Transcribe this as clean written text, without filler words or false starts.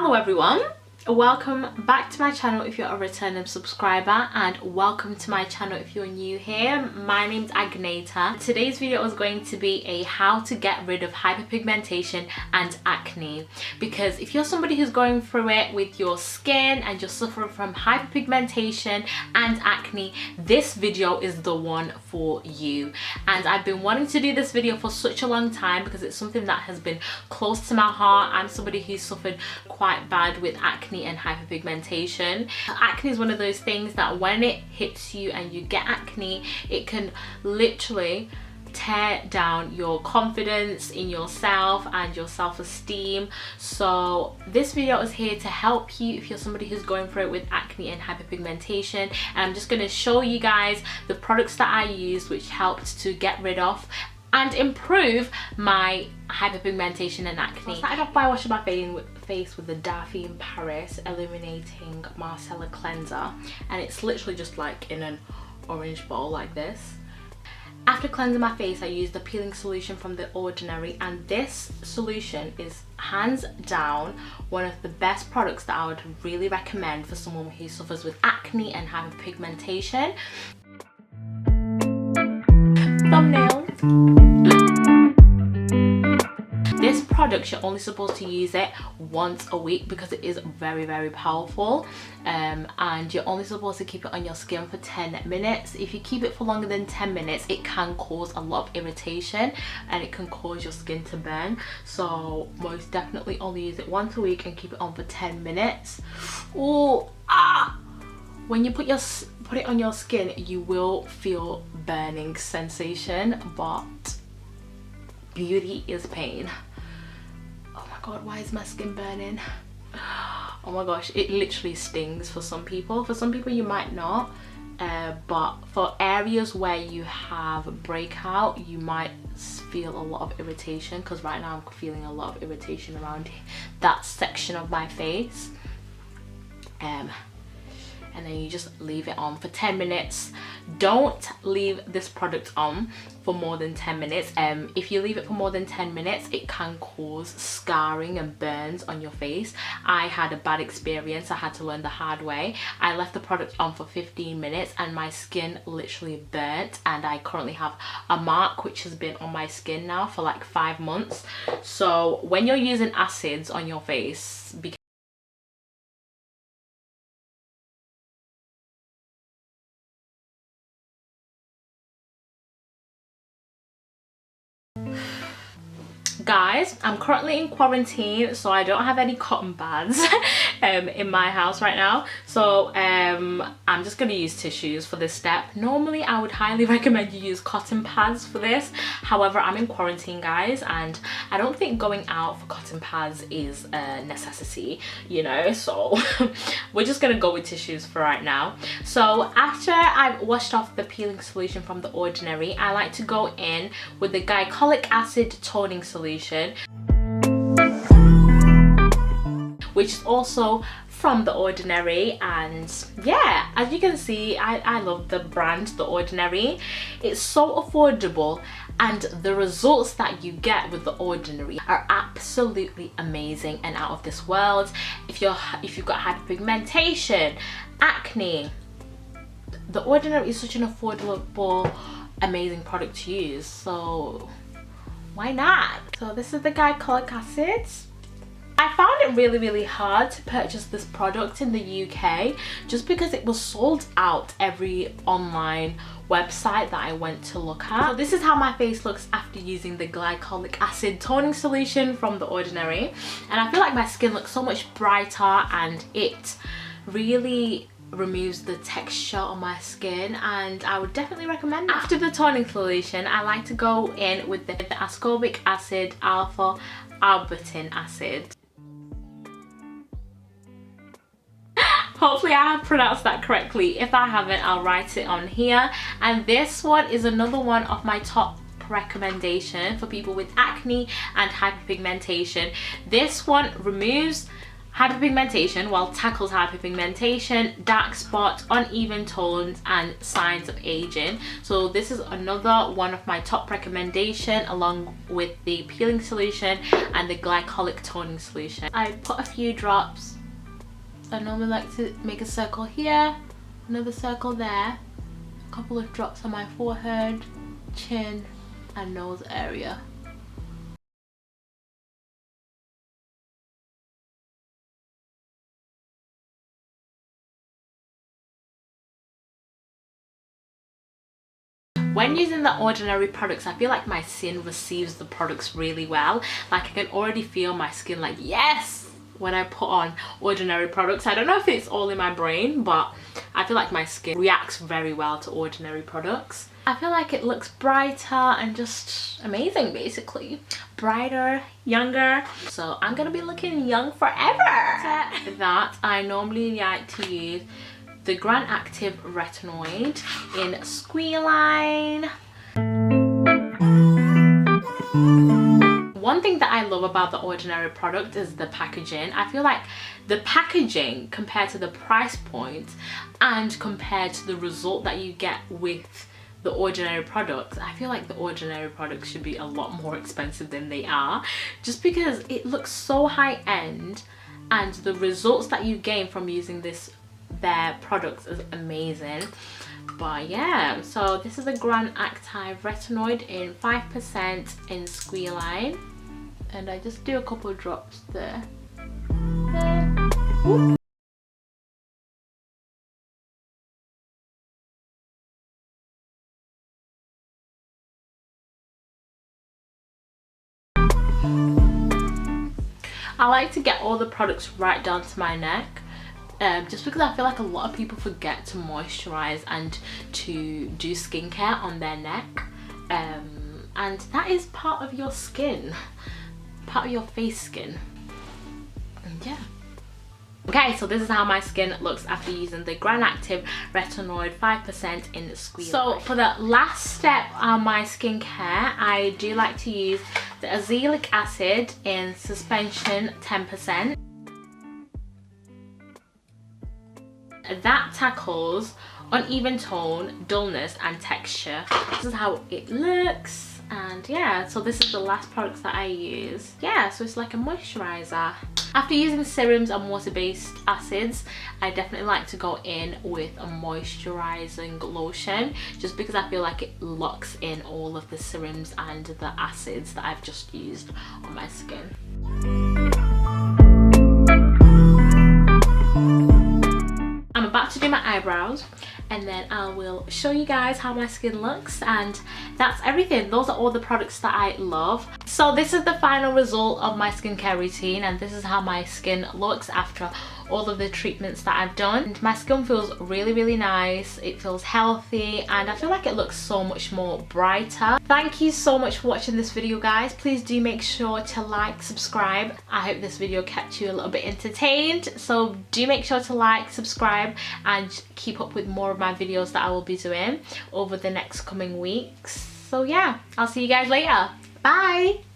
Hello everyone, welcome back to my channel if you're a returning subscriber, and welcome to my channel if you're new here. My name's Agnater. Today's video is going to be a how to get rid of hyperpigmentation and acne, because if you're somebody who's going through it with your skin and you're suffering from hyperpigmentation and acne, this video is the one for you. And I've been wanting to do this video for such a long time because it's something that has been close to my heart. I'm somebody who's suffered quite bad with acne and hyperpigmentation. Acne is one of those things that when it hits you and you get acne, it can literally tear down your confidence in yourself and your self-esteem. So this video is here to help you if you're somebody who's going through it with acne and hyperpigmentation, and I'm just going to show you guys the products that I used which helped to get rid of and improve my hyperpigmentation and acne. I started off by washing my face with the Darphin Paris Illuminating Micellar Cleanser, and it's literally just like in an orange bowl like this. After cleansing my face, I used the peeling solution from The Ordinary, and this solution is hands down one of the best products that I would really recommend for someone who suffers with acne and hyperpigmentation. Thumbnails. This product, you're only supposed to use it once a week because it is very powerful, and you're only supposed to keep it on your skin for 10 minutes. If you keep it for longer than 10 minutes, it can cause a lot of irritation and it can cause your skin to burn. So most definitely only use it once a week and keep it on for 10 minutes. When you put it on your skin, you will feel burning sensation, but beauty is pain. Oh my god, why is my skin burning? Oh my gosh, it literally stings for some people. For some people you might not, but for areas where you have breakout, you might feel a lot of irritation, because right now I'm feeling a lot of irritation around that section of my face. And then you just leave it on for 10 minutes. Don't leave this product on for more than 10 minutes. If you leave it for more than 10 minutes, it can cause scarring and burns on your face. I had a bad experience. I had to learn the hard way. I left the product on for 15 minutes and my skin literally burnt, and I currently have a mark which has been on my skin now for like 5 months. So when you're using acids on your face, guys, I'm currently in quarantine, so I don't have any cotton pads in my house right now, so I'm just going to use tissues for this step. Normally I would highly recommend you use cotton pads for this, however I'm in quarantine, guys, and I don't think going out for cotton pads is a necessity, you know, so we're just going to go with tissues for right now. So after I've washed off the peeling solution from The Ordinary, I like to go in with the Glycolic acid toning solution, which is also from The Ordinary. And yeah, as you can see, I love the brand The Ordinary. It's so affordable, and the results that you get with The Ordinary are absolutely amazing and out of this world. If you've got hyperpigmentation, acne, The Ordinary is such an affordable, amazing product to use, so why not? So this is the Glycolic acid. I found it really hard to purchase this product in the UK just because it was sold out every online website that I went to look at. So this is how my face looks after using the Glycolic acid toning solution from The Ordinary, and I feel like my skin looks so much brighter, and it really removes the texture on my skin, and I would definitely recommend it. After the toning solution, I like to go in with the Ascorbic acid alpha Arbutin acid. Hopefully I have pronounced that correctly. If I haven't, I'll write it on here. And this one is another one of my top recommendation for people with acne and hyperpigmentation. This one removes Hyperpigmentation, well, tackles hyperpigmentation, dark spots, uneven tones, and signs of aging. So this is another one of my top recommendation, along with the peeling solution and the glycolic toning solution. I put a few drops. I normally like to make a circle here, another circle there, a couple of drops on my forehead, chin, and nose area. When using the ordinary products, I feel like my skin receives the products really well. Like I can already feel my skin like, yes, when I put on ordinary products. I don't know if it's all in my brain, but I feel like my skin reacts very well to ordinary products. I feel like it looks brighter and just amazing, basically. Brighter, younger. So I'm gonna be looking young forever. That I normally like to use the Granactive Retinoid in Squalane. One thing that I love about the ordinary product is the packaging. I feel like the packaging compared to the price point and compared to the result that you get with the ordinary products, I feel like the ordinary products should be a lot more expensive than they are, just because it looks so high end and the results that you gain from using their products is amazing. But yeah, so this is the Granactive Retinoid in 5% in Squalane, and I just do a couple of drops there. Ooh. I like to get all the products right down to my neck. Just because I feel like a lot of people forget to moisturize and to do skincare on their neck, and that is part of your skin, part of your face skin. And yeah, okay, so this is how my skin looks after using the Granactive Retinoid 5% in Squalane. So for the last step on my skincare, I do like to use the Azelaic acid in suspension 10%. That tackles uneven tone, dullness, and texture. This is how it looks, and yeah, so this is the last products that I use. Yeah, so it's like a moisturizer. After using serums and water-based acids, I definitely like to go in with a moisturizing lotion, just because I feel like it locks in all of the serums and the acids that I've just used on my skin. I'm about to do my eyebrows, and then I will show you guys how my skin looks, and that's everything. Those are all the products that I love. So this is the final result of my skincare routine, and this is how my skin looks after all of the treatments that I've done. And my skin feels really, really nice. It feels healthy, and I feel like it looks so much more brighter. Thank you so much for watching this video, guys. Please do make sure to like, subscribe. I hope this video kept you a little bit entertained, so do make sure to like, subscribe, and keep up with more of my videos that I will be doing over the next coming weeks. So yeah, I'll see you guys later. Bye.